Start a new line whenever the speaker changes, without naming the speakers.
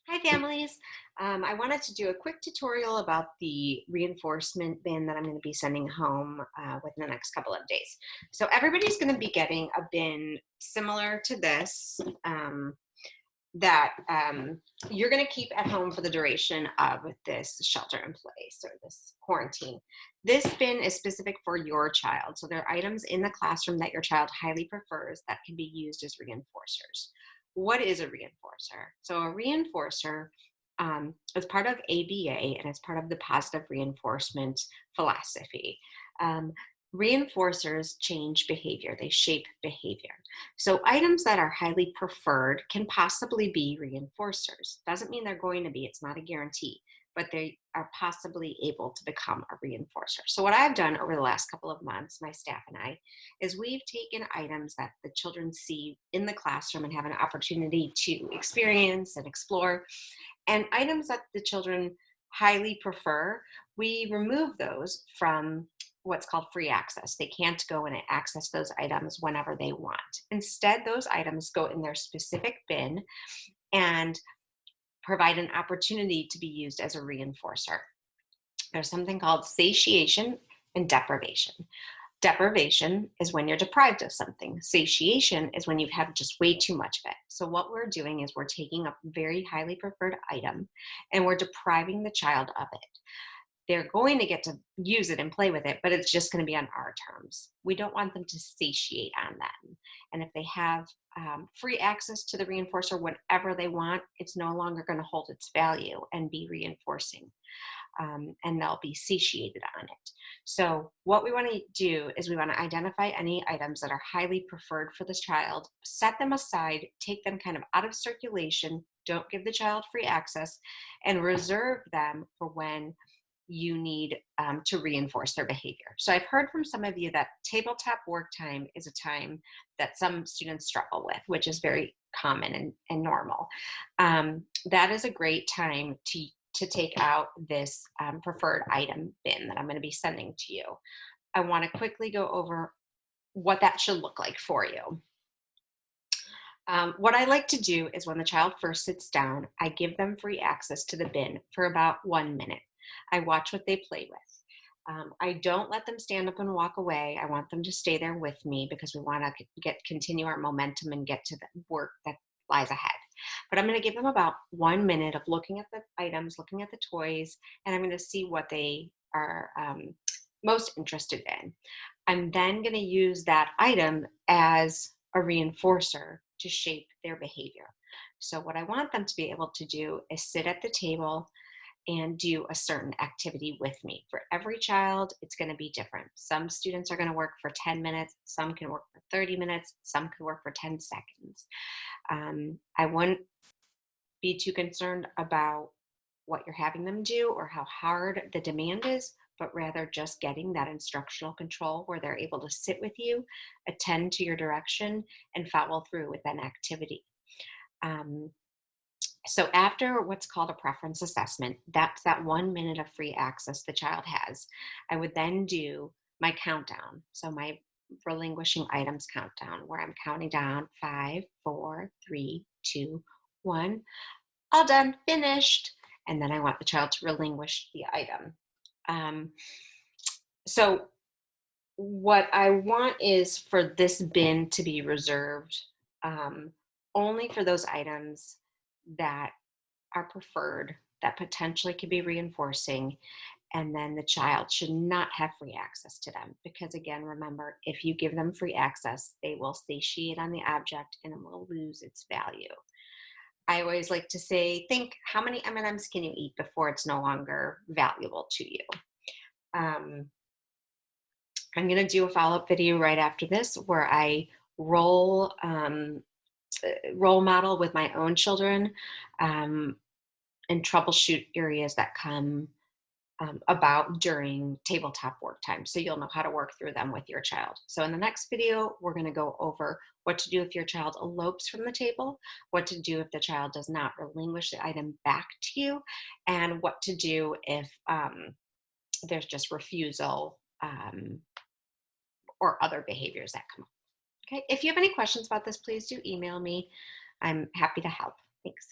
Hi families. I wanted to do a quick tutorial about the reinforcement bin that I'm going to be sending home within the next couple of days. So everybody's going to be getting a bin similar to this that you're going to keep at home for the duration of this shelter in place or this quarantine. This bin is specific for your child. So there are items in the classroom that your child highly prefers that can be used as reinforcers. What is a reinforcer? So a reinforcer is part of ABA and it's part of the positive reinforcement philosophy. Um, Reinforcers change behavior, they shape behavior. So items that are highly preferred can possibly be reinforcers. Doesn't mean they're going to be, it's not a guarantee, but they are possibly able to become a reinforcer. So what I've done over the last couple of months, my staff and I, is we've taken items that the children see in the classroom and have an opportunity to experience and explore, and items that the children highly prefer, we remove those from what's called free access. They can't go and access those items whenever they want. Instead, those items go in their specific bin and provide an opportunity to be used as a reinforcer. There's something called satiation and deprivation. Deprivation is when you're deprived of something. Satiation is when you've had just way too much of it. So what we're doing is we're taking a very highly preferred item and we're depriving the child of it. They're going to get to use it and play with it, but it's just going to be on our terms. We don't want them to satiate on that. And if they have free access to the reinforcer whenever they want, it's no longer going to hold its value and be reinforcing. And they'll be satiated on it. So what we want to do is we want to identify any items that are highly preferred for this child, set them aside, take them kind of out of circulation, don't give the child free access, and reserve them for when you need to reinforce their behavior. So I've heard from some of you that tabletop work time is a time that some students struggle with, which is very common and normal. That is a great time to take out this preferred item bin that I'm going to be sending to you. I want to quickly go over what that should look like for you. What I like to do is when the child first sits down, I give them free access to the bin for about 1 minute. I watch what they play with. I don't let them stand up and walk away. I want them to stay there with me because we want to continue our momentum and get to the work that lies ahead. But I'm going to give them about 1 minute of looking at the items, looking at the toys, and I'm going to see what they are most interested in. I'm then going to use that item as a reinforcer to shape their behavior. So what I want them to be able to do is sit at the table and do a certain activity with me. For every child, it's going to be different. Some students are going to work for 10 minutes, some can work for 30 minutes, some can work for 10 seconds. I wouldn't be too concerned about what you're having them do or how hard the demand is, but rather just getting that instructional control where they're able to sit with you, attend to your direction, and follow through with an activity. Um, so after what's called a preference assessment, that's that 1 minute of free access the child has. I would then do my countdown. So my relinquishing items countdown, where I'm counting down 5, 4, 3, 2, 1. All done, finished. And then I want the child to relinquish the item. Um, so what I want is for this bin to be reserved um, only for those items that are preferred, that potentially could be reinforcing, and then the child should not have free access to them. Because again, remember, if you give them free access, they will satiate on the object and it will lose its value. I always like to say, think how many M&Ms can you eat before it's no longer valuable to you? Um, I'm going to do a follow-up video right after this where I role role model with my own children um, and troubleshoot areas that come about during tabletop work time. So you'll know how to work through them with your child. So in the next video, we're going to go over what to do if your child elopes from the table, what to do if the child does not relinquish the item back to you, and what to do if there's just refusal or other behaviors that come up. Okay, if you have any questions about this, please do email me. I'm happy to help. Thanks.